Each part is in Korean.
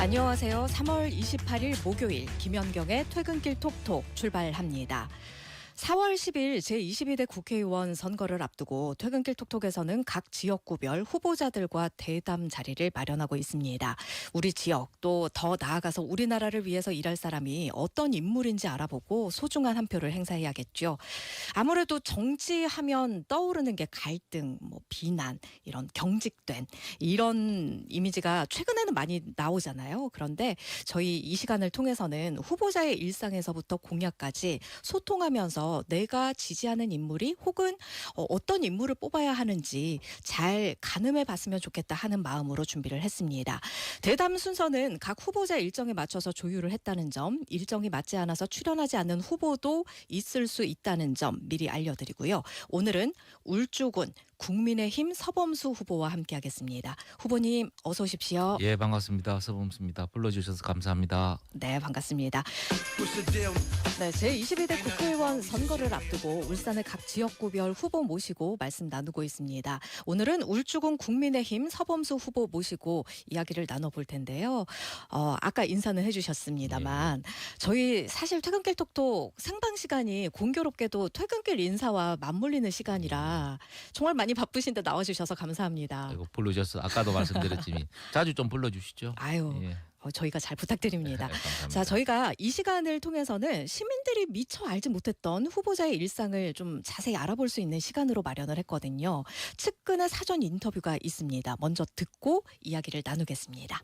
안녕하세요. 3월 28일 목요일 김연경의 퇴근길 톡톡 출발합니다. 4월 10일 제22대 국회의원 선거를 앞두고 퇴근길 톡톡에서는 각 지역구별 후보자들과 대담 자리를 마련하고 있습니다. 우리 지역 또 더 나아가서 우리나라를 위해서 일할 사람이 어떤 인물인지 알아보고 소중한 한 표를 행사해야겠죠. 아무래도 정치하면 떠오르는 게 갈등, 비난, 이런 경직된 이런 이미지가 최근에는 많이 나오잖아요. 그런데 저희 이 시간을 통해서는 후보자의 일상에서부터 공약까지 소통하면서 내가 지지하는 인물이 혹은 어떤 인물을 뽑아야 하는지 잘 가늠해 봤으면 좋겠다 하는 마음으로 준비를 했습니다. 대담 순서는 각 후보자 일정에 맞춰서 조율을 했다는 점, 일정이 맞지 않아서 출연하지 않는 후보도 있을 수 있다는 점 미리 알려드리고요. 오늘은 울주군 국민의힘 서범수 후보와 함께하겠습니다. 후보님 어서 오십시오. 예, 반갑습니다. 서범수입니다. 불러주셔서 감사합니다. 네, 반갑습니다. 네, 제22대 국회의원 선거를 앞두고 울산의 각 지역구별 후보 모시고 말씀 나누고 있습니다. 오늘은 울주군 국민의힘 서범수 후보 모시고 이야기를 나눠볼 텐데요. 아까 인사는 해주셨습니다만 저희 사실 퇴근길 톡톡 상당 시간이 공교롭게도 퇴근길 인사와 맞물리는 시간이라 정말 많이 바쁘신데 나와주셔서 감사합니다. 아이고, 불러주셔서 아까도 말씀드렸지만 자주 좀 불러주시죠. 아유. 예. 저희가 잘 부탁드립니다. 감사합니다. 자, 저희가 이 시간을 통해서는 시민들이 미처 알지 못했던 후보자의 일상을 좀 자세히 알아볼 수 있는 시간으로 마련을 했거든요. 측근의 사전 인터뷰가 있습니다. 먼저 듣고 이야기를 나누겠습니다.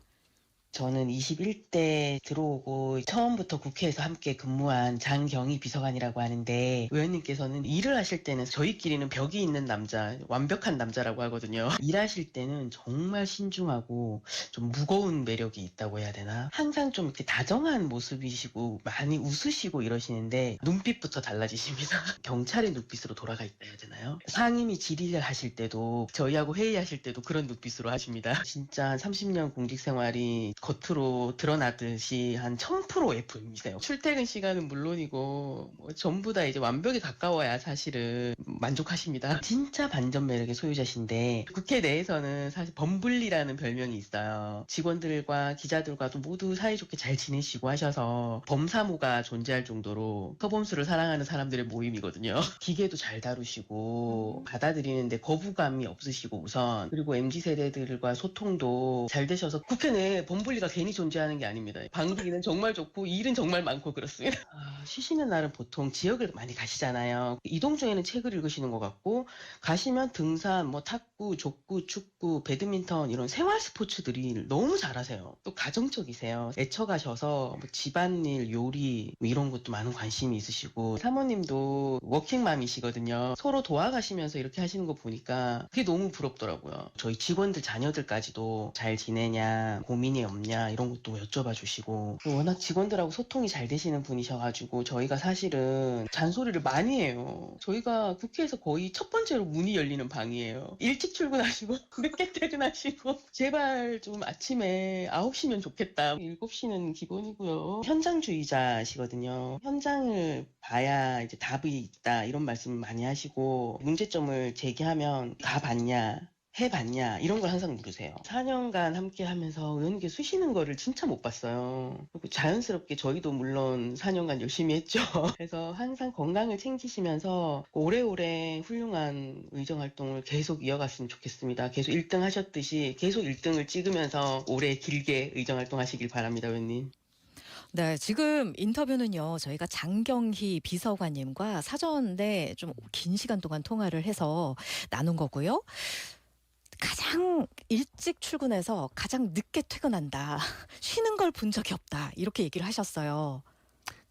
저는 21대 들어오고 처음부터 국회에서 함께 근무한 장경희 비서관이라고 하는데, 의원님께서는 일을 하실 때는 저희끼리는 벽이 있는 남자, 완벽한 남자라고 하거든요. 일하실 때는 정말 신중하고 좀 무거운 매력이 있다고 해야 되나? 항상 좀 이렇게 다정한 모습이시고 많이 웃으시고 이러시는데 눈빛부터 달라지십니다. 경찰의 눈빛으로 돌아가 있다 해야 되나요? 상임위 질의를 하실 때도, 저희하고 회의하실 때도 그런 눈빛으로 하십니다. 진짜 한 30년 공직 생활이 겉으로 드러나듯이 한 1000% F입니다. 출퇴근 시간은 물론이고 전부 다 이제 완벽에 가까워야 사실은 만족하십니다. 진짜 반전 매력의 소유자신데, 국회 내에서는 사실 범블리라는 별명이 있어요. 직원들과 기자들과도 모두 사이좋게 잘 지내시고 하셔서 범사모가 존재할 정도로 서범수를 사랑하는 사람들의 모임이거든요. 기계도 잘 다루시고 받아들이는데 거부감이 없으시고 우선, 그리고 MZ세대들과 소통도 잘 되셔서 국회 내에 범블리가 괜히 존재하는 게 아닙니다. 방기는 정말 좋고 일은 정말 많고 그렇습니다. 쉬시는 날은 보통 지역을 많이 가시잖아요. 이동 중에는 책을 읽으시는 것 같고, 가시면 등산, 탁구, 족구, 축구, 배드민턴 이런 생활 스포츠들이 너무 잘하세요. 또 가정적이세요. 애처가셔서 집안일, 요리 이런 것도 많은 관심이 있으시고, 사모님도 워킹맘이시거든요. 서로 도와가시면서 이렇게 하시는 거 보니까 그게 너무 부럽더라고요. 저희 직원들 자녀들까지도 잘 지내냐, 고민이 없냐 이런 것도 여쭤봐 주시고, 워낙 직원들하고 소통이 잘 되시는 분이셔가지고 저희가 사실은 잔소리를 많이 해요. 저희가 국회에서 거의 첫 번째로 문이 열리는 방이에요. 일찍 출근하시고 늦게 퇴근하시고, 제발 좀 아침에 9시면 좋겠다. 7시는 기본이고요. 현장주의자시거든요. 현장을 봐야 이제 답이 있다 이런 말씀 많이 하시고, 문제점을 제기하면 가봤냐, 해봤냐 이런 걸 항상 물으세요. 4년간 함께 하면서 의원님께 쓰시는 거를 진짜 못 봤어요. 그리고 자연스럽게 저희도 물론 4년간 열심히 했죠. 그래서 항상 건강을 챙기시면서 오래오래 훌륭한 의정활동을 계속 이어갔으면 좋겠습니다. 계속 1등 하셨듯이 계속 1등을 찍으면서 오래 길게 의정활동 하시길 바랍니다, 의원님. 네, 지금 인터뷰는요, 저희가 장경희 비서관님과 사전에 좀 긴 시간 동안 통화를 해서 나눈 거고요. 가장 일찍 출근해서 가장 늦게 퇴근한다. 쉬는 걸 본 적이 없다. 이렇게 얘기를 하셨어요.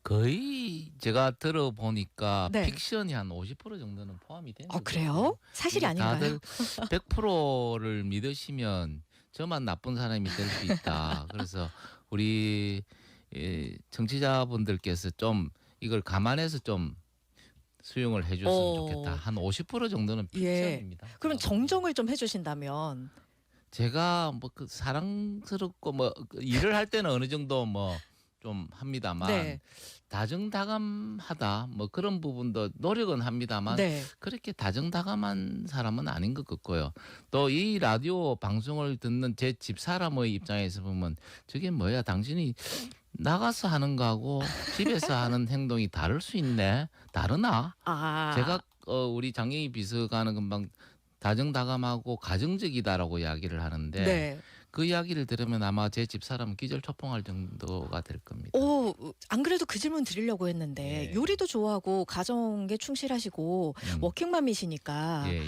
거의 제가 들어보니까 네. 픽션이 한 50% 정도는 포함이 되는 거죠. 그래요? 사실이 아닌가요? 다들 100%를 믿으시면 저만 나쁜 사람이 될 수 있다. 그래서 우리 청취자분들께서 좀 이걸 감안해서 좀 수용을 해줬으면 좋겠다. 한 50% 정도는 픽션입니다. 그럼 정정을 좀 해주신다면. 제가 사랑스럽고 일을 할 때는 어느 정도 좀 합니다만 네. 다정다감하다 뭐 그런 부분도 노력은 합니다만 네. 그렇게 다정다감한 사람은 아닌 것 같고요. 또 이 라디오 방송을 듣는 제 집사람의 입장에서 보면 저게 뭐야 당신이 나가서 하는 거하고 집에서 하는 행동이 다를 수 있네. 다르나? 아. 제가 우리 장영희 비서관은 금방 다정다감하고 가정적이다라고 이야기를 하는데 네. 그 이야기를 들으면 아마 제 집사람은 기절초풍할 정도가 될 겁니다. 안 그래도 그 질문 드리려고 했는데 예. 요리도 좋아하고 가정에 충실하시고 워킹맘이시니까 예, 예.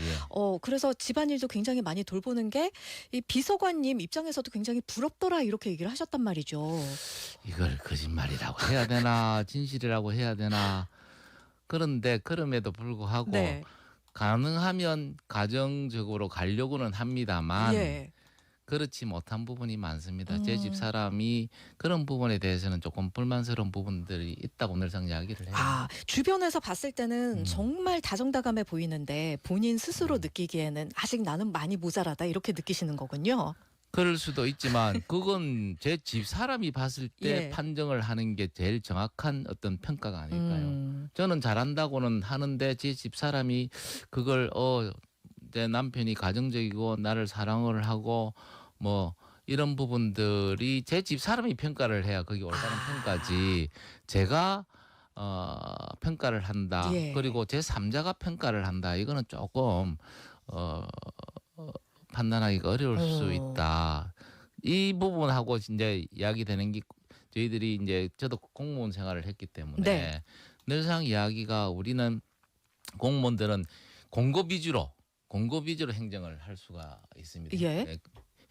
그래서 집안일도 굉장히 많이 돌보는 게 이 비서관님 입장에서도 굉장히 부럽더라 이렇게 얘기를 하셨단 말이죠. 이걸 거짓말이라고 해야 되나 진실이라고 해야 되나 그런데 그럼에도 불구하고 네. 가능하면 가정적으로 가려고는 합니다만 예. 그렇지 못한 부분이 많습니다. 제 음. 집사람이 그런 부분에 대해서는 조금 불만스러운 부분들이 있다고 늘상 이야기를 해요. 주변에서 봤을 때는 정말 다정다감해 보이는데 본인 스스로 음. 느끼기에는 아직 나는 많이 모자라다 이렇게 느끼시는 거군요. 그럴 수도 있지만 그건 제 집사람이 봤을 때 예. 판정을 하는 게 제일 정확한 어떤 평가가 아닐까요? 음. 저는 잘한다고는 하는데 제 집사람이 그걸 내 남편이 가정적이고 나를 사랑을 하고 뭐 이런 부분들이 제 집사람이 평가를 해야 그게 올바른 평가지 제가 평가를 한다. 예. 그리고 제 3자가 평가를 한다. 이거는 조금 판단하기가 어려울 수 있다. 이 부분하고 이제 이야기되는 게 저희들이 이제 저도 공무원 생활을 했기 때문에 네. 늘상 이야기가 우리는 공무원들은 공급 위주로 행정을 할 수가 있습니다. 예.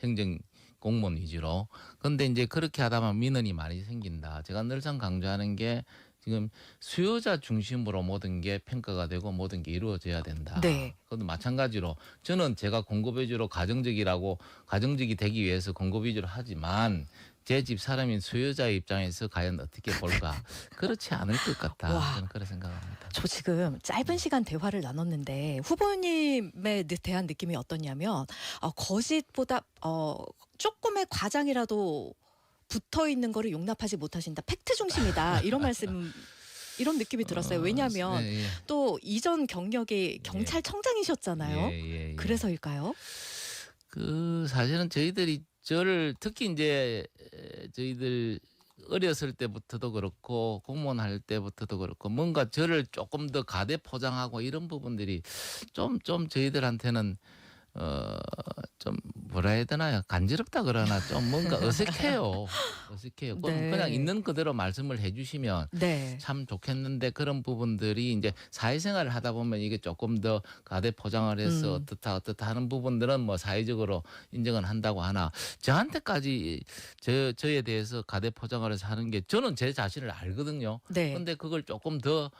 행정 공무원 위주로. 그런데 이제 그렇게 하다 보면 민원이 많이 생긴다. 제가 늘상 강조하는 게 지금 수요자 중심으로 모든 게 평가가 되고 모든 게 이루어져야 된다. 네. 그것도 마찬가지로 저는 제가 공급 위주로 가정적이 되기 위해서 공급 위주로 하지만 제 집 사람인 수요자의 입장에서 과연 어떻게 볼까? 그렇지 않을 것 같다. 와. 저는 그렇게 생각합니다. 저 지금 짧은 시간 대화를 나눴는데 후보님에 대한 느낌이 어떠냐면 거짓보다 조금의 과장이라도 붙어 있는 거를 용납하지 못하신다. 팩트 중심이다. 이런 말씀 이런 느낌이 들었어요. 왜냐하면 예, 예. 또 이전 경력이 경찰청장이셨잖아요. 예. 그래서일까요? 그 사실은 저희들이 저를 특히 이제 저희들 어렸을 때부터도 그렇고 공무원 할 때부터도 그렇고 뭔가 저를 조금 더 가대 포장하고 이런 부분들이 좀 저희들한테는 좀 뭐라 해야 되나요? 간지럽다 그러나 좀 뭔가 어색해요. 네. 그냥 있는 그대로 말씀을 해주시면 네. 참 좋겠는데 그런 부분들이 이제 사회생활을 하다 보면 이게 조금 더 가대 포장을 해서 어떻다 하는 부분들은 뭐 사회적으로 인정은 한다고 하나 저한테까지 저에 대해서 가대 포장을 해서 하는 게 저는 제 자신을 알거든요. 네. 근데 그걸 조금 더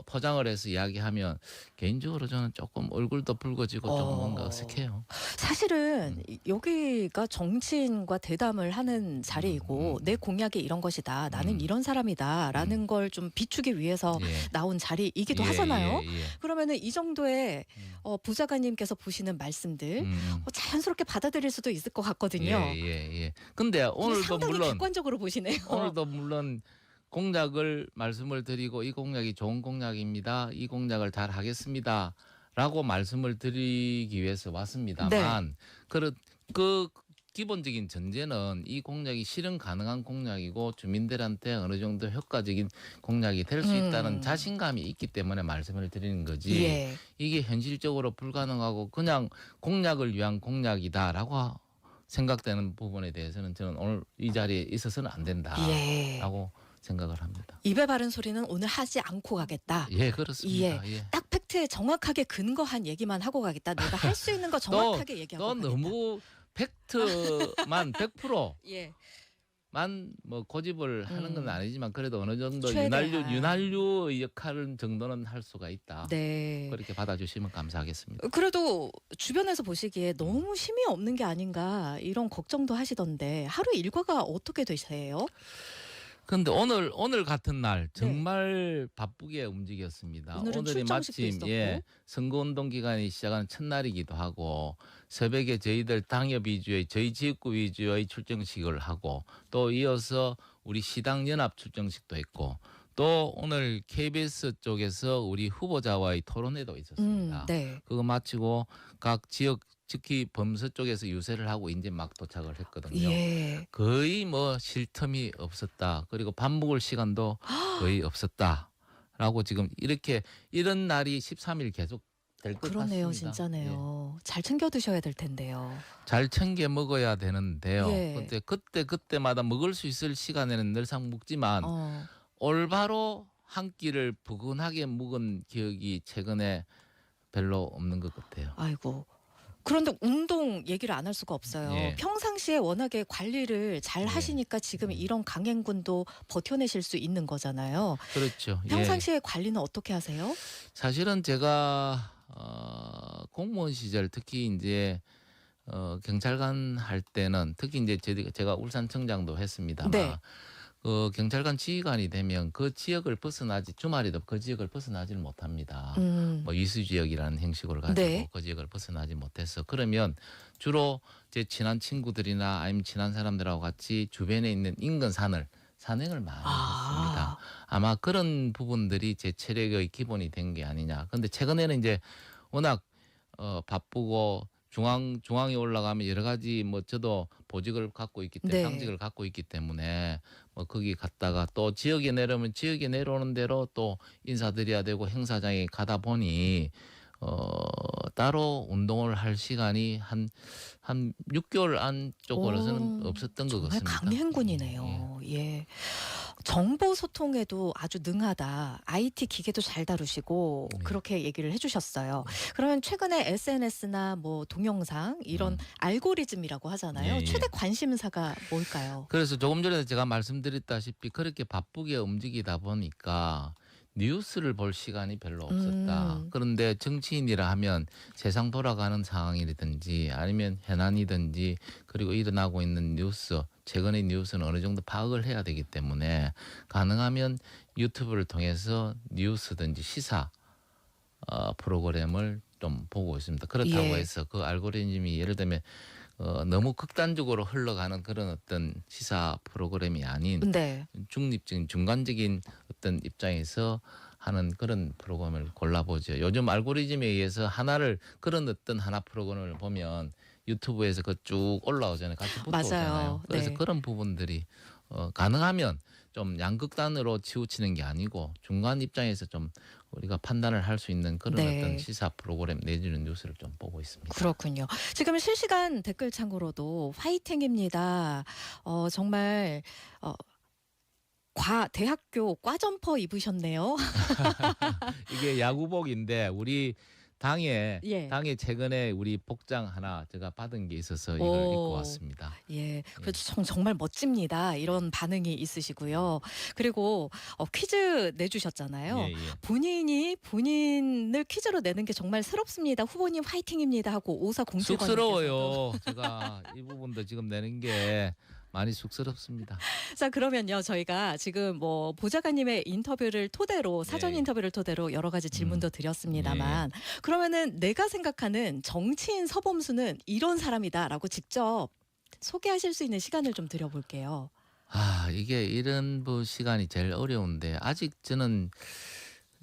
포장을 해서 이야기하면 개인적으로 저는 조금 얼굴도 붉어지고 좀 뭔가 어색해요. 사실은 여기가 정치인과 대담을 하는 자리이고 내 공약이 이런 것이다. 나는 이런 사람이다라는 걸 좀 비추기 위해서 예. 나온 자리이기도 예, 하잖아요. 예. 그러면은 이 정도의 부자관님께서 보시는 말씀들 자연스럽게 받아들일 수도 있을 것 같거든요. 예. 근데 오늘도 상당히 물론 객관적으로 보시네요. 오늘도 물론 공약을 말씀을 드리고 이 공약이 좋은 공약입니다. 이 공약을 잘 하겠습니다. 라고 말씀을 드리기 위해서 왔습니다만 그 기본적인 전제는 이 공약이 실현 가능한 공약이고 주민들한테 어느 정도 효과적인 공약이 될 수 있다는 자신감이 있기 때문에 말씀을 드리는 거지. 예. 이게 이게 현실적으로 불가능하고 그냥 공약을 위한 공약이다라고 생각되는 부분에 대해서는 저는 오늘 이 자리에 있어서는 안 된다라고 생각을 합니다. 입에 바른 소리는 오늘 하지 않고 가겠다. 예, 그렇습니다. 예. 딱 팩트에 정확하게 근거한 얘기만 하고 가겠다. 내가 할 수 있는 거 정확하게 얘기하고 또 가겠다. 너무 팩트만 100%만 예. 뭐 고집을 하는 건 아니지만 그래도 어느 정도 최대한. 윤활유 역할 정도는 할 수가 있다. 네. 그렇게 받아주시면 감사하겠습니다. 그래도 주변에서 보시기에 너무 힘이 없는 게 아닌가 이런 걱정도 하시던데 하루 일과가 어떻게 되세요? 근데 오늘 같은 날 정말 바쁘게 움직였습니다. 오늘은 오늘이 출정식도 마침 있었고. 선거운동 기간이 시작하는 첫날이기도 하고 새벽에 저희들 당협 위주의 저희 지역구 위주의 출정식을 하고 또 이어서 우리 시당 연합 출정식도 했고 또 오늘 KBS 쪽에서 우리 후보자와의 토론회도 있었습니다. 네. 그거 마치고 각 지역 특히 범서 쪽에서 유세를 하고 이제 막 도착을 했거든요. 예. 거의 뭐 쉴 틈이 없었다. 그리고 밥 먹을 시간도 거의 없었다라고 지금 이런 날이 13일 계속 될 것 같습니다. 그러네요, 진짜네요. 잘 챙겨 드셔야 될 텐데요. 잘 챙겨 먹어야 되는데요. 예. 근데 그때마다 먹을 수 있을 시간에는 늘상 먹지만 어. 올바로 한 끼를 부근하게 먹은 기억이 최근에 별로 없는 것 같아요. 아이고. 그런데 운동 얘기를 안 할 수가 없어요. 예. 평상시에 워낙에 관리를 잘 예. 하시니까 지금 이런 강행군도 버텨내실 수 있는 거잖아요. 그렇죠. 예. 평상시에 관리는 어떻게 하세요? 사실은 제가 공무원 시절 특히 이제 경찰관 할 때는 특히 이제 제가 울산청장도 했습니다만 네. 경찰관 지휘관이 되면 그 지역을 벗어나지 주말에도 그 지역을 벗어나지를 못합니다. 뭐 이수 지역이라는 형식으를 가지고 네. 그 지역을 벗어나지 못해서 그러면 주로 제 친한 친구들이나 아니면 친한 사람들하고 같이 주변에 있는 인근 산행을 많이 했습니다. 아마 그런 부분들이 제 체력의 기본이 된 게 아니냐. 근데 최근에는 이제 워낙 바쁘고 중앙에 올라가면 여러 가지 뭐 저도 보직을 갖고 있기 때문에 네. 당직을 갖고 있기 때문에 뭐 거기 갔다가 또 지역에 내려오면 지역에 내려오는 대로 또 인사드려야 되고 행사장에 가다 보니 따로 운동을 할 시간이 한 6개월 안쪽으로서는 없었던 것 정말 같습니다. 강행군이네요. 예. 정보 소통에도 아주 능하다. IT 기계도 잘 다루시고 네. 그렇게 얘기를 해주셨어요. 그러면 최근에 SNS나 뭐 동영상 이런 알고리즘이라고 하잖아요. 예, 예. 최대 관심사가 뭘까요? 그래서 조금 전에 제가 말씀드렸다시피 그렇게 바쁘게 움직이다 보니까 뉴스를 볼 시간이 별로 없었다. 그런데 정치인이라 하면 세상 돌아가는 상황이라든지 아니면 현안이든지 그리고 일어나고 있는 뉴스, 최근의 뉴스는 어느 정도 파악을 해야 되기 때문에 가능하면 유튜브를 통해서 뉴스든지 시사 프로그램을 좀 보고 있습니다. 그렇다고 예. 해서 그 알고리즘이 예를 들면 너무 극단적으로 흘러가는 그런 어떤 시사 프로그램이 아닌 네. 중립적인 중간적인 어떤 입장에서 하는 그런 프로그램을 골라보죠. 요즘 알고리즘에 의해서 그런 어떤 하나 프로그램을 보면 유튜브에서 그 쭉 올라오잖아요. 같이 붙어오잖아요. 맞아요. 그래서 네. 그런 부분들이 가능하면 좀 양극단으로 치우치는 게 아니고 중간 입장에서 좀 우리가 판단을 할 수 있는 그런 네. 어떤 시사 프로그램 내지는 뉴스를 좀 보고 있습니다. 그렇군요. 지금 실시간 댓글 창으로도 화이팅입니다. 정말 대학교 과점퍼 입으셨네요. 이게 야구복인데 우리 당에 예. 최근에 우리 복장 하나 제가 받은 게 있어서 이걸 오. 입고 왔습니다. 예, 그래도 정말 멋집니다. 이런 반응이 있으시고요. 그리고 퀴즈 내주셨잖아요. 예, 예. 본인이 본인을 퀴즈로 내는 게 정말 새롭습니다. 후보님 화이팅입니다 하고 5407번. 쑥스러워요. 제가 이 부분도 지금 내는 게 많이 쑥스럽습니다. 자, 그러면요. 저희가 지금 뭐 보좌관님의 인터뷰를 토대로 사전 예. 인터뷰를 토대로 여러 가지 질문도 드렸습니다만 그러면은 내가 생각하는 정치인 서범수는 이런 사람이다라고 직접 소개하실 수 있는 시간을 좀 드려볼게요. 이게 이런 시간이 제일 어려운데 아직 저는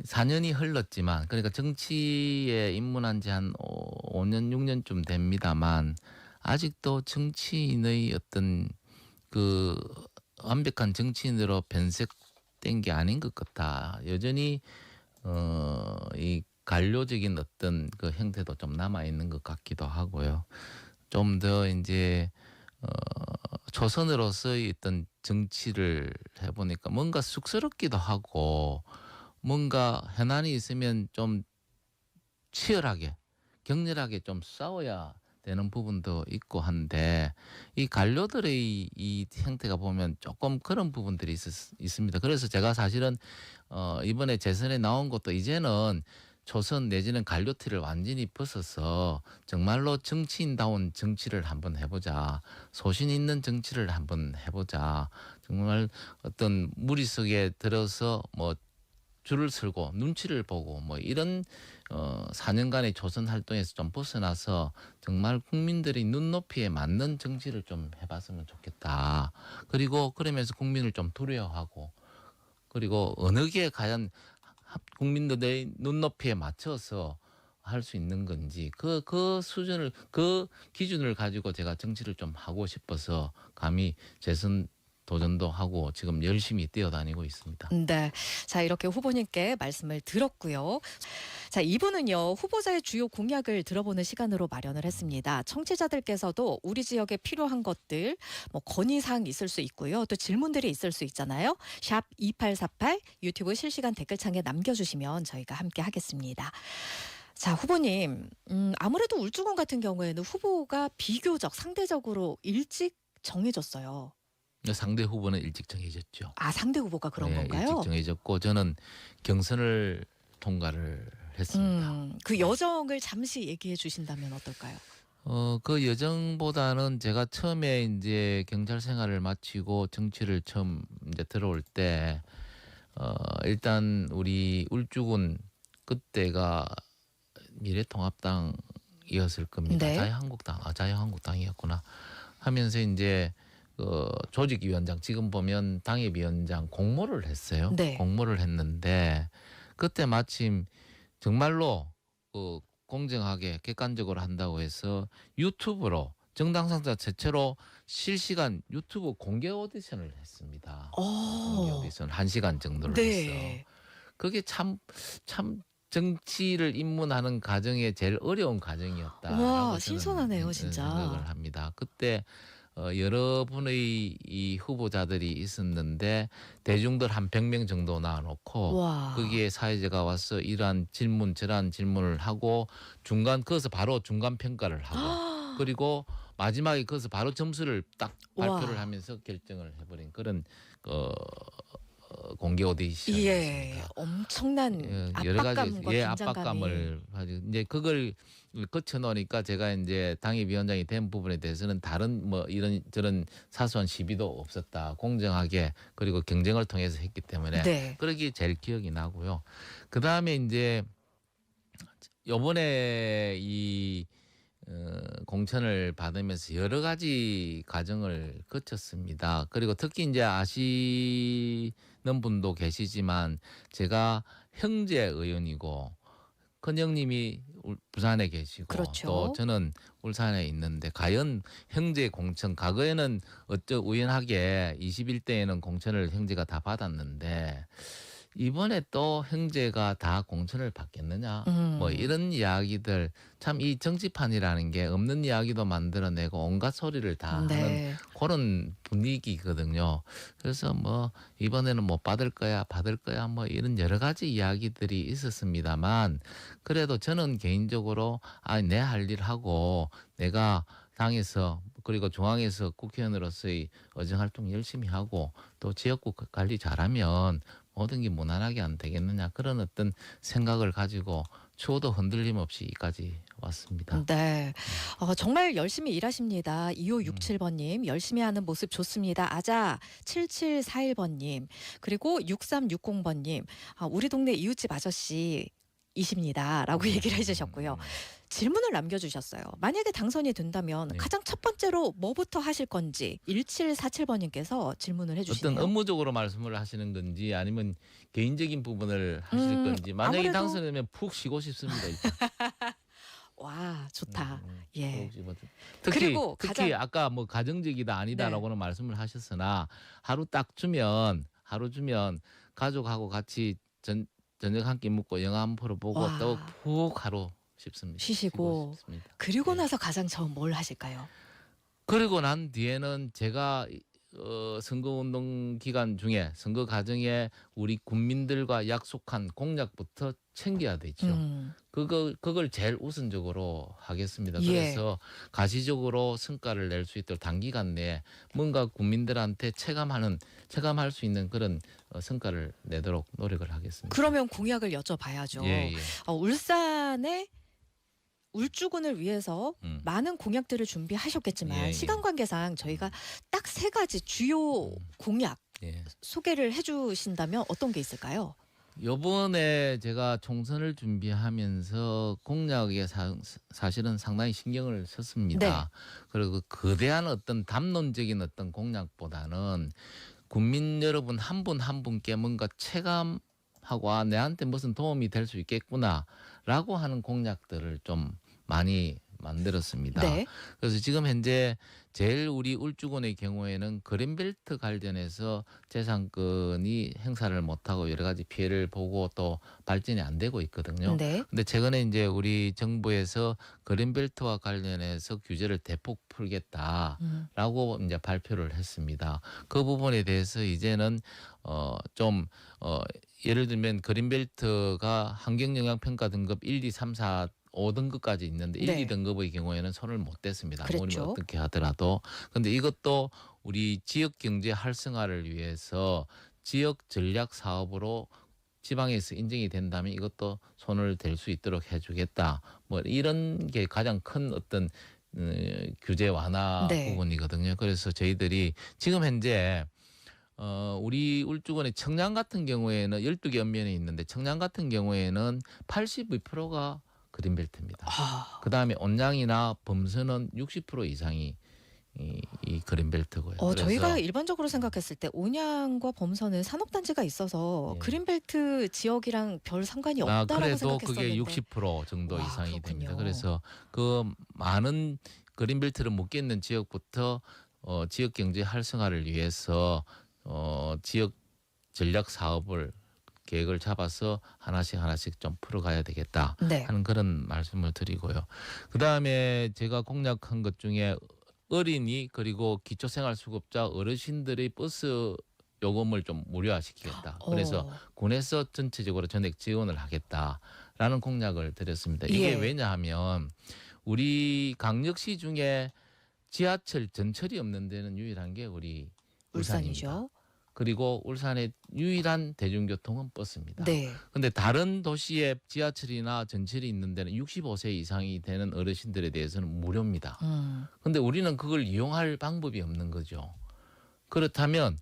4년이 흘렀지만 그러니까 정치에 입문한 지 한 5년 6년쯤 됩니다만 아직도 정치인의 어떤 그 완벽한 정치인으로 변색된 게 아닌 것 같다. 여전히 이 관료적인 어떤 그 형태도 좀 남아 있는 것 같기도 하고요. 좀 더 이제 초선으로서의 어떤 정치를 해보니까 뭔가 쑥스럽기도 하고 뭔가 현안이 있으면 좀 치열하게 격렬하게 좀 싸워야 되는 부분도 있고 한데 이 관료들의 이 형태가 보면 조금 그런 부분들이 있습니다. 그래서 제가 사실은 이번에 재선에 나온 것도 이제는 초선 내지는 관료티를 완전히 벗어서 정말로 정치인다운 정치를 한번 해보자. 소신 있는 정치를 한번 해보자. 정말 어떤 무리 속에 들어서 뭐 줄을 서고 눈치를 보고 뭐 이런 4년간의 조선 활동에서 좀 벗어나서 정말 국민들이 눈높이에 맞는 정치를 좀 해봤으면 좋겠다. 그리고 그러면서 국민을 좀 두려워하고 그리고 어느 게 과연 국민들의 눈높이에 맞춰서 할 수 있는 건지 그 수준을 그 기준을 가지고 제가 정치를 좀 하고 싶어서 감히 재선 도전도 하고 지금 열심히 뛰어다니고 있습니다. 네. 자, 이렇게 후보님께 말씀을 들었고요. 자, 2부는요. 후보자의 주요 공약을 들어보는 시간으로 마련을 했습니다. 청취자들께서도 우리 지역에 필요한 것들, 뭐 건의사항 있을 수 있고요. 또 질문들이 있을 수 있잖아요. 샵 2848 유튜브 실시간 댓글창에 남겨주시면 저희가 함께 하겠습니다. 자, 후보님. 아무래도 울주군 같은 경우에는 후보가 비교적 상대적으로 일찍 정해졌어요. 상대 후보는 일찍 정해졌죠. 아, 상대 후보가 그런 네, 건가요? 일찍 정해졌고 저는 경선을 통과를 했습니다. 그 여정을 잠시 얘기해 주신다면 어떨까요? 그 여정보다는 제가 처음에 이제 경찰 생활을 마치고 정치를 처음 이제 들어올 때 일단 우리 울주군 그때가 미래통합당이었을 겁니다. 네. 자유한국당이었구나 하면서 이제 조직위원장 지금 보면 당협위원장 공모를 했어요. 네. 공모를 했는데 그때 마침 정말로 공정하게 객관적으로 한다고 해서 유튜브로 정당 상자 최초로 실시간 유튜브 공개 오디션을 했습니다. 공개 오디션 1시간 정도를 했어요. 네. 그게 참 정치를 입문하는 과정에 제일 어려운 과정이었다라고 와, 저는 신선하네요, 진짜. 생각을 합니다. 그때 여러분의 이 후보자들이 있었는데 대중들 한 100명 정도 나와놓고 와. 거기에 사회자가 와서 이러한 질문 저러한 질문을 하고 거기서 바로 중간 평가를 하고 그리고 마지막에 거기서 바로 점수를 딱 발표를 와. 하면서 결정을 해버린 그런 공개 예, 오디션이었습니다. 엄청난 여러 가지 압박감과 긴장감이. 압박감을 가지고 이제 그걸 거쳐 놓으니까 제가 이제 당협위원장이 된 부분에 대해서는 다른 뭐 이런 저런 사소한 시비도 없었다. 공정하게 그리고 경쟁을 통해서 했기 때문에 네. 그러기 제일 기억이 나고요. 그 다음에 이제 요번에 이 공천을 받으면서 여러 가지 과정을 거쳤습니다. 그리고 특히 이제 아시는 분도 계시지만 제가 형제 의원이고 큰형님이 부산에 계시고 그렇죠. 또 저는 울산에 있는데 과연 형제 공천 과거에는 우연하게 21대에는 공천을 형제가 다 받았는데 이번에 또 형제가 다 공천을 받겠느냐 뭐 이런 이야기들 참 이 정치판이라는 게 없는 이야기도 만들어내고 온갖 소리를 다 하는 네. 그런 분위기거든요. 그래서 뭐 이번에는 못 받을 거야 뭐 이런 여러 가지 이야기들이 있었습니다만 그래도 저는 개인적으로 내 할 일 하고 내가 당에서 그리고 중앙에서 국회의원으로서의 의정활동 열심히 하고 또 지역구 관리 잘하면 모든 게 무난하게 안 되겠느냐 그런 어떤 생각을 가지고 추호도 흔들림 없이 여기까지 왔습니다. 네. 정말 열심히 일하십니다. 2567번님 열심히 하는 모습 좋습니다. 아자 7741번님 그리고 6360번님 우리 동네 이웃집 아저씨이십니다라고 얘기를 해주셨고요. 질문을 남겨주셨어요. 만약에 당선이 된다면 네. 가장 첫 번째로 뭐부터 하실 건지 1747번님께서 질문을 해주시네요. 어떤 업무적으로 말씀을 하시는 건지 아니면 개인적인 부분을 하실 건지 만약에 아무래도- 당선되면 푹 쉬고 싶습니다. 일단. 와, 좋다. 예. 푹 쉬고 특히 그리고 특히 가장- 아까 뭐 가정적이다 아니다라고는 말씀을 하셨으나 하루 주면 가족하고 같이 저녁 한 끼 먹고 영화 한 편 보고 와. 또 푹 하루 싶습니다. 쉬시고. 쉬고 싶습니다. 그리고 네. 나서 가장 처음 뭘 하실까요? 그리고 난 뒤에는 제가 선거운동 기간 중에 선거 과정에 우리 국민들과 약속한 공약부터 챙겨야 되죠. 그걸 제일 우선적으로 하겠습니다. 예. 그래서 가시적으로 성과를 낼 수 있도록 단기간 내에 뭔가 국민들한테 체감할 수 있는 그런 성과를 내도록 노력을 하겠습니다. 그러면 공약을 여쭤봐야죠. 예, 예. 울산의 울주군을 위해서 음. 많은 공약들을 준비하셨겠지만 예, 예. 시간 관계상 저희가 딱 3가지 주요 공약 예. 소개를 해주신다면 어떤 게 있을까요? 요번에 제가 총선을 준비하면서 공약에 사실은 상당히 신경을 썼습니다. 그리고 거대한 어떤 담론적인 어떤 공약보다는 국민 여러분 한 분 한 분께 뭔가 체감하고 아, 내한테 무슨 도움이 될 수 있겠구나라고 하는 공약들을 좀 많이 만들었습니다. 네. 그래서 지금 현재 제일 우리 울주군의 경우에는 그린벨트 관련해서 재산권이 행사를 못하고 여러 가지 피해를 보고 또 발전이 안 되고 있거든요. 네. 근데 최근에 이제 우리 정부에서 그린벨트와 관련해서 규제를 대폭 풀겠다라고 이제 발표를 했습니다. 그 부분에 대해서 이제는 예를 들면 그린벨트가 환경영향평가 등급 1, 2, 3, 4 5등급까지 있는데 네. 1, 2등급의 경우에는 손을 못 댔습니다. 아무리 그랬죠. 어떻게 하더라도. 근데 이것도 우리 지역 경제 활성화를 위해서 지역 전략 사업으로 지방에서 인정이 된다면 이것도 손을 댈 수 있도록 해주겠다. 뭐 이런 게 가장 큰 어떤 규제 완화 네. 부분이거든요. 그래서 저희들이 지금 현재 우리 울주군의 청량 같은 경우에는 12개 읍면이 있는데 청량 같은 경우에는 82%가 그린벨트입니다. 아, 그다음에 온양이나 범선은 60% 이상이 이 그린벨트고요. 그래서 저희가 일반적으로 생각했을 때 온양과 범선은 산업단지가 있어서 예. 그린벨트 지역이랑 별 상관이 없다라고 그래도 생각했었는데 그게 60% 정도 와, 이상이 그렇군요. 됩니다. 그래서 그 많은 그린벨트를 묶여 있는 지역부터 지역 경제 활성화를 위해서 지역 전략 사업을 계획을 잡아서 하나씩 좀 풀어가야 되겠다 네. 하는 그런 말씀을 드리고요. 그다음에 제가 공약한 것 중에 어린이 그리고 기초생활수급자 어르신들의 버스 요금을 좀 무료화시키겠다. 그래서 군에서 전체적으로 전액 지원을 하겠다라는 공약을 드렸습니다. 이게 예. 왜냐하면 우리 강력시 중에 지하철 전철이 없는 데는 유일한 게 우리 울산입니다. 울산이죠. 그리고 울산의 유일한 대중교통은 버스입니다. 네. 근데 다른 도시에 지하철이나 전철이 있는 데는 65세 이상이 되는 어르신들에 대해서는 무료입니다. 근데 우리는 그걸 이용할 방법이 없는 거죠. 그렇다면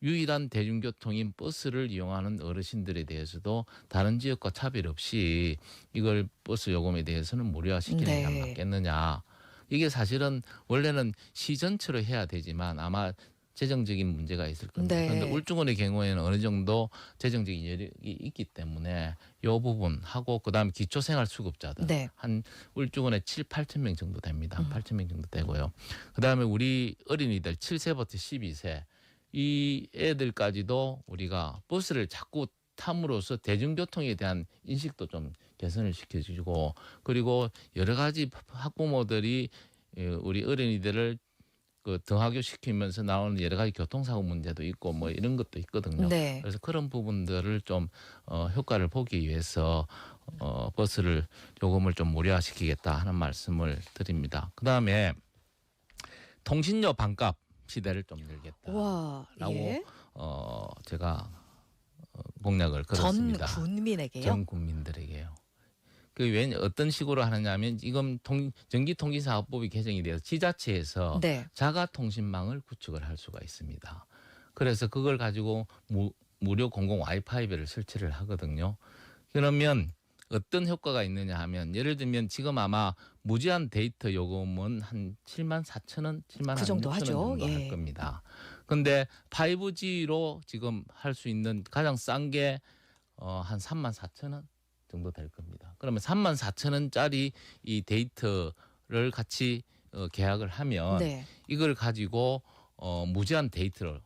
유일한 대중교통인 버스를 이용하는 어르신들에 대해서도 다른 지역과 차별 없이 이걸 버스 요금에 대해서는 무료화시키는 게 네. 맞겠느냐. 이게 사실은 원래는 시 전체로 해야 되지만 아마 재정적인 문제가 있을 겁니다. 네. 그런데 울주군의 경우에는 어느 정도 재정적인 여력이 있기 때문에 이 부분 하고 그다음에 기초생활수급자들 네. 한 울주군에 7, 8천 명 정도 됩니다. 8천 명 정도 되고요. 그다음에 우리 어린이들 7세부터 12세 이 애들까지도 우리가 버스를 자꾸 탐으로써 대중교통에 대한 인식도 좀 개선을 시켜주고 그리고 여러 가지 학부모들이 우리 어린이들을 그 등하교 시키면서 나오는 여러 가지 교통사고 문제도 있고 뭐 이런 것도 있거든요. 네. 그래서 그런 부분들을 좀 효과를 보기 위해서 버스를 요금을 좀 무료화시키겠다 하는 말씀을 드립니다. 그다음에 통신료 반값 시대를 좀 열겠다라고 와, 예. 제가 공약을 전 걸었습니다. 국민에게요. 전 국민들에게요. 왜 어떤 식으로 하느냐면 이건 전기통신사업법이 개정이 돼서 지자체에서 네. 자가통신망을 구축을 할 수가 있습니다. 그래서 그걸 가지고 무료 공공 와이파이를 설치를 하거든요. 그러면 어떤 효과가 있느냐 하면 예를 들면 지금 아마 무제한 데이터 요금은 한 7만 4천 원, 7만 그 정도 6천 원 하죠. 정도 예. 할 겁니다. 근데 5G로 지금 할 수 있는 가장 싼 게 한 3만 4천 원 정도 될 겁니다. 그러면 3만 4천 원짜리 이 데이터를 같이 계약을 하면 네. 이걸 가지고 무제한 데이터를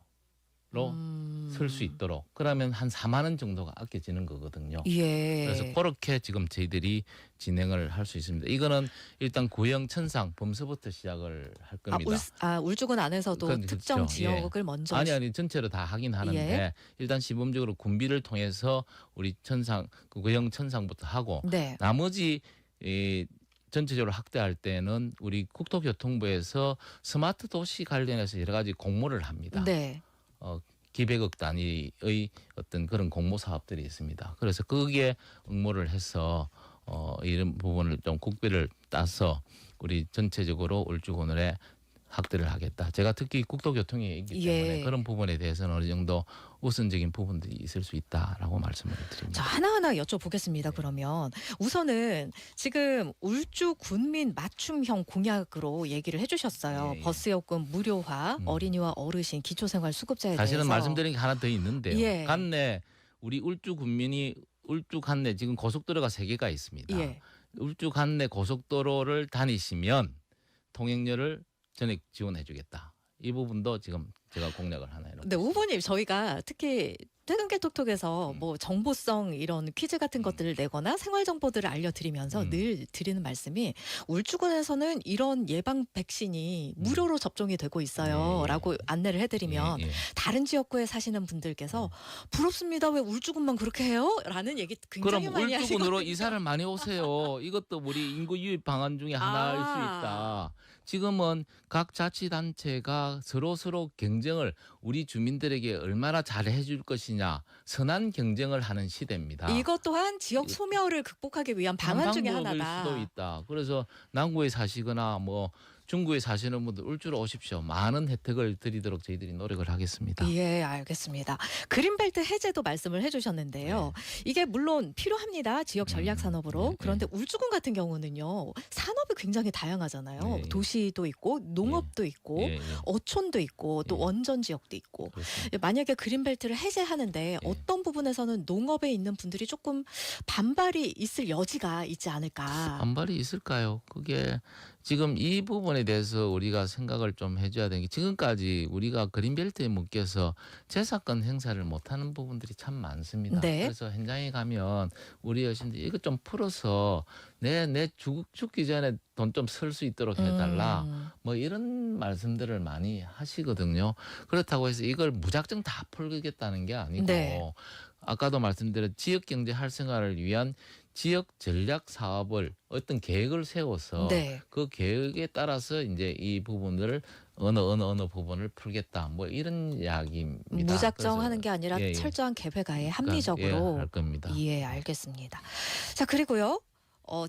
쓸 수 있도록 그러면 한 4만 원 정도가 아껴지는 거거든요. 예. 그래서 그렇게 지금 저희들이 진행을 할 수 있습니다. 이거는 일단 구형 천상 범서부터 시작을 할 겁니다. 울주군 안에서도 그건 특정 그렇죠. 지역을 먼저 아니 전체로 다 하긴 하는데 예. 일단 시범적으로 군비를 통해서 우리 천상 그 구형 천상부터 하고 네. 나머지 전체적으로 확대할 때는 우리 국토교통부에서 스마트 도시 관련해서 여러 가지 공모를 합니다. 네. 기백억 단위의 어떤 그런 공모 사업들이 있습니다. 그래서 거기에 응모를 해서 이런 부분을 좀 국비를 따서 우리 전체적으로 울주군에 확대를 하겠다. 제가 특히 국토교통에 있기 때문에 예. 그런 부분에 대해서는 어느 정도 우선적인 부분들이 있을 수 있다라고 말씀을 드립니다. 자, 하나하나 여쭤보겠습니다. 그러면 우선은 지금 울주 군민 맞춤형 공약으로 얘기를 해주셨어요. 예. 버스 요금 무료화, 어린이와 어르신, 기초생활 수급자에 사실은 대해서 말씀드린 게 하나 더 있는데요. 예. 간내 우리 울주 군민이 울주 간내 지금 고속도로가 3개가 있습니다. 예. 울주 간내 고속도로를 다니시면 통행료를 전액 지원해주겠다. 이 부분도 지금 제가 공약을 하나 해놓고 네, 후보님 저희가 특히 퇴근길 톡톡에서 음. 뭐 정보성 이런 퀴즈 같은 것들을 내거나 생활 정보들을 알려드리면서 늘 드리는 말씀이 울주군에서는 이런 예방 백신이 무료로 접종이 되고 있어요라고 안내를 해드리면 예, 예. 다른 지역구에 사시는 분들께서 부럽습니다. 왜 울주군만 그렇게 해요? 라는 얘기 굉장히 그럼 많이 울주군으로 하시거든요. 이사를 많이 오세요. 이것도 우리 인구 유입 방안 중에 하나일 수 있다. 지금은 각 자치단체가 서로 경쟁을 우리 주민들에게 얼마나 잘해 줄 것이냐 선한 경쟁을 하는 시대입니다. 이것 또한 지역 소멸을 극복하기 위한 방안 중에 방법일 하나다. 수도 있다. 그래서 남구에 사시거나 뭐 중구에 사시는 분들 울주로 오십시오. 많은 혜택을 드리도록 저희들이 노력을 하겠습니다. 예, 알겠습니다. 그린벨트 해제도 말씀을 해주셨는데요. 이게 물론 필요합니다. 지역 전략 산업으로. 네, 그런데 울주군 같은 경우는요. 산업이 굉장히 다양하잖아요. 네, 도시도 있고 농업도 있고 예, 예. 어촌도 있고 또 예. 원전 지역도 있고. 그렇습니다. 만약에 그린벨트를 해제하는데 어떤 부분에서는 농업에 있는 분들이 조금 반발이 있을 여지가 있지 않을까. 반발이 있을까요? 그게 지금 이 부분에 대해서 우리가 생각을 좀 해줘야 되는 게 지금까지 우리가 그린벨트에 묶여서 재산권 행사를 못하는 부분들이 참 많습니다. 네. 그래서 현장에 가면 우리 여신들 이거 좀 풀어서 내 죽기 전에 돈 좀 쓸 수 있도록 해달라. 뭐 이런 말씀들을 많이 하시거든요. 그렇다고 해서 이걸 무작정 다 풀겠다는 게 아니고 네. 아까도 말씀드린 지역 경제 활성화를 위한 지역 전략 사업을 어떤 계획을 세워서 네. 그 계획에 따라서 이제 이 부분을 어느 부분을 풀겠다 뭐 이런 이야기입니다. 무작정하는 게 아니라 예, 예. 철저한 계획하에 예, 합리적으로 할 겁니다. 예, 알겠습니다. 자, 그리고요.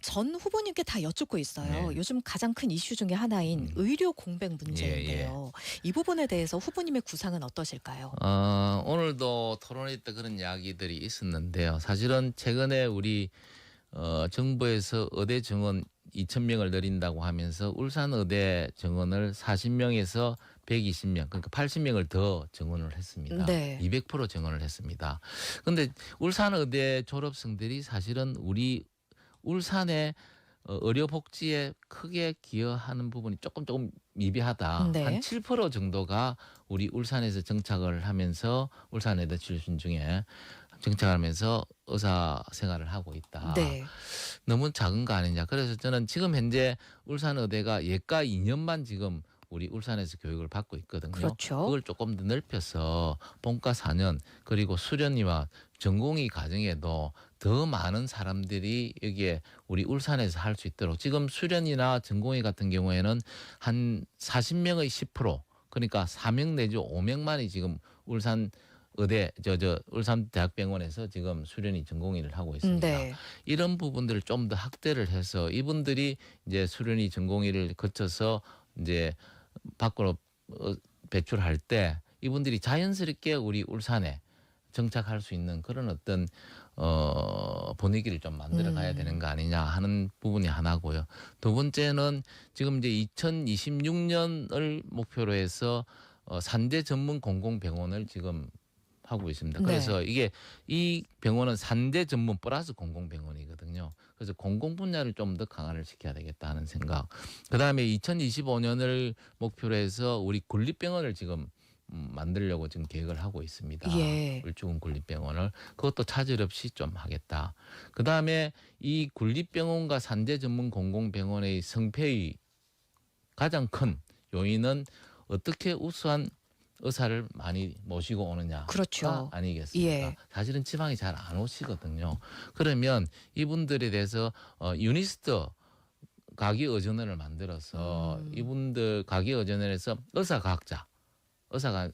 전 후보님께 다 여쭙고 있어요. 네. 요즘 가장 큰 이슈 중에 하나인 의료 공백 문제인데요. 이 부분에 대해서 후보님의 구상은 어떠실까요? 오늘도 토론회 때 그런 이야기들이 있었는데요. 사실은 최근에 우리 정부에서 의대 정원 2,000명을 늘린다고 하면서 울산 의대 정원을 40명에서 120명, 그러니까 80명을 더 정원을 했습니다. 네. 200% 정원을 했습니다. 그런데 울산 의대 졸업생들이 사실은 우리 울산의 의료 복지에 크게 기여하는 부분이 조금 미비하다. 네. 한 7% 정도가 우리 울산에서 정착을 하면서 울산의대 출신 중에 정착하면서 의사 생활을 하고 있다. 네. 너무 작은 거 아니냐. 그래서 저는 지금 현재 울산의대가 예과 2년만 지금 우리 울산에서 교육을 받고 있거든요. 그렇죠. 그걸 조금 더 넓혀서 본과 4년 그리고 수련의와 전공의 과정에도 더 많은 사람들이 여기에 우리 울산에서 할 수 있도록 지금 수련이나 전공의 같은 경우에는 한 40명의 10% 그러니까 4명 내지 5명만이 지금 울산 의대 울산대학병원에서 지금 수련의 전공의를 하고 있습니다. 네. 이런 부분들을 좀 더 확대를 해서 이분들이 이제 수련의 전공의를 거쳐서 이제 밖으로 배출할 때 이분들이 자연스럽게 우리 울산에 정착할 수 있는 그런 어떤 분위기를 좀 만들어 가야 되는 거 아니냐 하는 부분이 하나고요. 두 번째는 지금 이제 2026년을 목표로 해서 산재 전문 공공병원을 지금 하고 있습니다. 네. 그래서 이게 이 병원은 산재 전문 플러스 공공병원이거든요. 그래서 공공 분야를 좀 더 강화를 시켜야 되겠다 하는 생각. 그다음에 2025년을 목표로 해서 우리 군립병원을 지금 만들려고 지금 계획을 하고 있습니다. 예. 울주군 군립병원을 그것도 차질 없이 좀 하겠다. 그 다음에 이 군립병원과 산재 전문 공공병원의 성패의 가장 큰 요인은 어떻게 우수한 의사를 많이 모시고 오느냐가 그렇죠. 아니겠습니까? 예. 사실은 지방에 잘 안 오시거든요. 그러면 이분들에 대해서 유니스트 가기의전원을 만들어서 이분들 가기의전원에서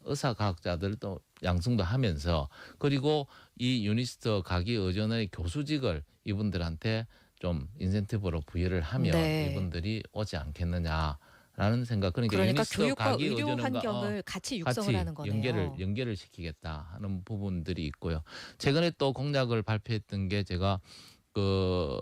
의사과학자들도 양성도 하면서 그리고 이 유니스트 가기의전원의 교수직을 이분들한테 좀 인센티브로 부여를 하면 네. 이분들이 오지 않겠느냐라는 생각. 그러니까 유니스트 교육과 의료 가기의전원과 환경을 같이 육성을 하는 거네요. 연계를 시키겠다 하는 부분들이 있고요. 최근에 또 공약을 발표했던 게 제가 그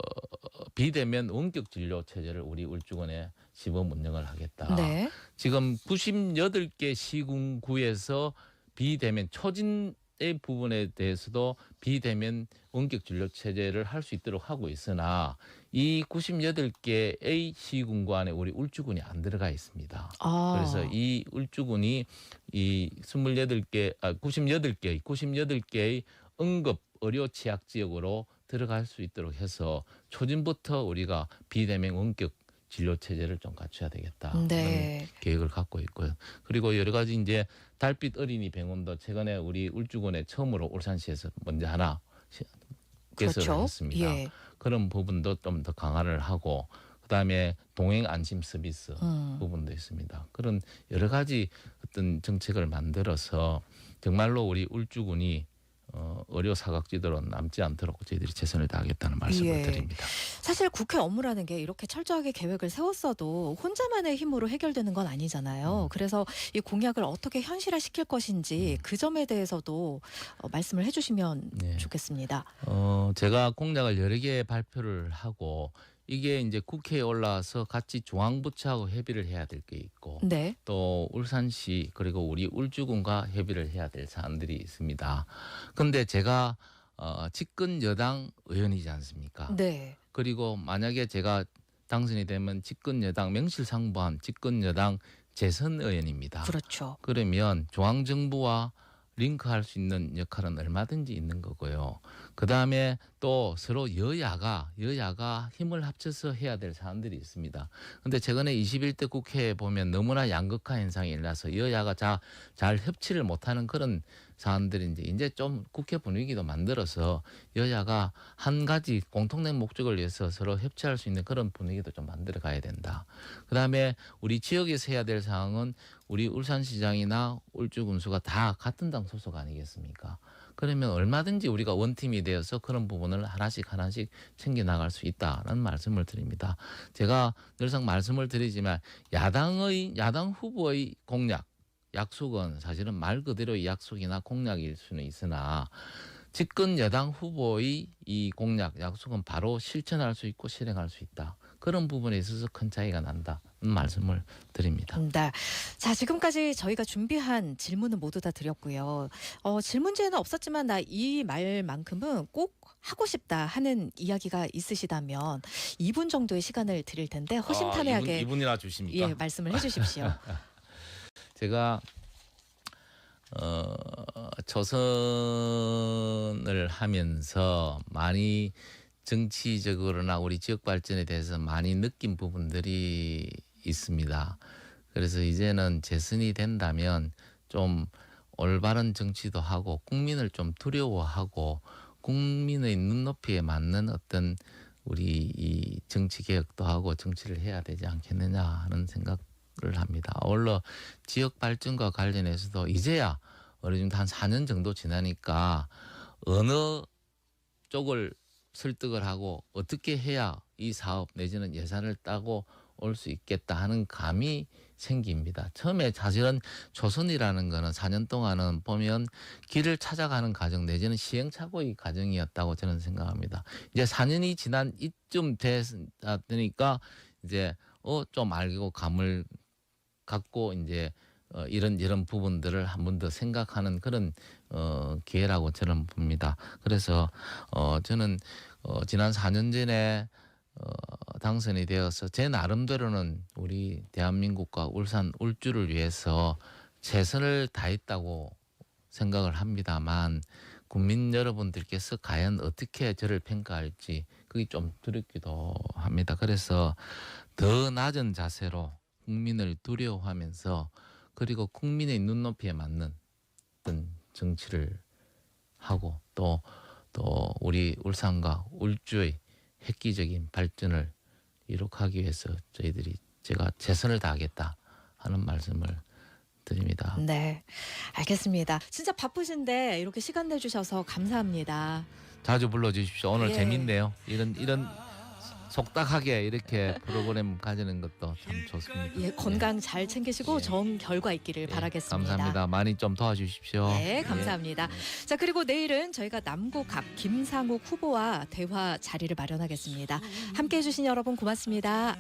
비대면 원격 진료 체제를 우리 울주군에 시범 운영을 하겠다. 네. 지금 98개 시군구에서 비대면 초진의 부분에 대해서도 비대면 원격 진료 체제를 할 수 있도록 하고 있으나 이 98개의 시군구 안에 우리 울주군이 안 들어가 있습니다. 그래서 이 울주군이 이 98개의 응급 의료 취약 지역으로 들어갈 수 있도록 해서 초진부터 우리가 비대면 원격 진료 체제를 좀 갖춰야 되겠다. 네. 계획을 갖고 있고요. 그리고 여러 가지 이제 달빛 어린이 병원도 최근에 우리 울주군에 처음으로 울산시에서 먼저 하나 개설을 그렇죠. 했습니다. 예. 그런 부분도 좀 더 강화를 하고 그다음에 동행 안심 서비스 부분도 있습니다. 그런 여러 가지 어떤 정책을 만들어서 정말로 우리 울주군이 의료 사각지대로 남지 않도록 저희들이 최선을 다하겠다는 말씀을 예. 드립니다. 사실 국회 업무라는 게 이렇게 철저하게 계획을 세웠어도 혼자만의 힘으로 해결되는 건 아니잖아요. 그래서 이 공약을 어떻게 현실화시킬 것인지 그 점에 대해서도 말씀을 해주시면 네. 좋겠습니다. 제가 공약을 여러 개 발표를 하고 이게 이제 국회에 올라와서 같이 중앙부처하고 협의를 해야 될 게 있고 네. 또 울산시 그리고 우리 울주군과 협의를 해야 될 사안들이 있습니다. 그런데 제가 집권 여당 의원이지 않습니까? 네. 그리고 만약에 제가 당선이 되면 집권 여당 명실상부한 집권 여당 재선 의원입니다. 그렇죠. 그러면 중앙정부와 링크할 수 있는 역할은 얼마든지 있는 거고요. 그다음에 또 서로 여야가 힘을 합쳐서 해야 될 사안들이 있습니다. 그런데 최근에 21대 국회에 보면 너무나 양극화 현상이 일어나서 여야가 잘 협치를 못하는 그런 사안들이 이제 좀 국회 분위기도 만들어서 여야가 한 가지 공통된 목적을 위해서 서로 협치할 수 있는 그런 분위기도 좀 만들어 가야 된다. 그다음에 우리 지역에서 해야 될 사항은 우리 울산시장이나 울주군수가 다 같은 당 소속 아니겠습니까? 그러면 얼마든지 우리가 원팀이 되어서 그런 부분을 하나씩 챙겨나갈 수 있다는 말씀을 드립니다. 제가 늘상 말씀을 드리지만 야당 후보의 공약, 약속은 사실은 말 그대로의 약속이나 공약일 수는 있으나 집권 여당 후보의 이 공약, 약속은 바로 실천할 수 있고 실행할 수 있다. 그런 부분에 있어서 큰 차이가 난다는 말씀을 드립니다. 네. 자, 지금까지 저희가 준비한 질문은 모두 다 드렸고요. 질문지에는 없었지만 나 이 말만큼은 꼭 하고 싶다 하는 이야기가 있으시다면 2분 정도의 시간을 드릴 텐데 허심탄회하게 2분이나 주십니까? 예, 말씀을 해주십시오. 제가 초선을 하면서 많이 정치적으로나 우리 지역 발전에 대해서 많이 느낀 부분들이 있습니다. 그래서 이제는 재선이 된다면 좀 올바른 정치도 하고 국민을 좀 두려워하고 국민의 눈높이에 맞는 어떤 우리 이 정치 개혁도 하고 정치를 해야 되지 않겠느냐 하는 생각을 합니다. 아울러 지역 발전과 관련해서도 이제야 어느 정도 한 4년 정도 지나니까 어느 쪽을 설득을 하고 어떻게 해야 이 사업 내지는 예산을 따고 올 수 있겠다 하는 감이 생깁니다. 처음에 사실은 초선이라는 거는 4년 동안은 보면 길을 찾아가는 과정 내지는 시행착오의 과정이었다고 저는 생각합니다. 이제 4년이 지난 이쯤 되니까 이제 좀 알고 감을 갖고 이제 이런 부분들을 한 번 더 생각하는 그런 기회라고 저는 봅니다. 그래서 저는 지난 4년 전에 당선이 되어서 제 나름대로는 우리 대한민국과 울산 울주를 위해서 최선을 다했다고 생각을 합니다만 국민 여러분들께서 과연 어떻게 저를 평가할지 그게 좀 두렵기도 합니다. 그래서 더 낮은 자세로 국민을 두려워하면서 그리고 국민의 눈높이에 맞는 어떤 정치를 하고 또 우리 울산과 울주의 획기적인 발전을 이룩하기 위해서 제가 최선을 다하겠다 하는 말씀을 드립니다. 네, 알겠습니다. 진짜 바쁘신데 이렇게 시간 내주셔서 감사합니다. 자주 불러주십시오. 오늘 예. 재밌네요. 이런 속닥하게 이렇게 프로그램 가지는 것도 참 좋습니다. 예, 건강 잘 챙기시고 예. 좋은 결과 있기를 예, 바라겠습니다. 감사합니다. 많이 좀 도와주십시오. 네, 감사합니다. 자, 그리고 내일은 저희가 남구갑 김상욱 후보와 대화 자리를 마련하겠습니다. 함께해 주신 여러분 고맙습니다.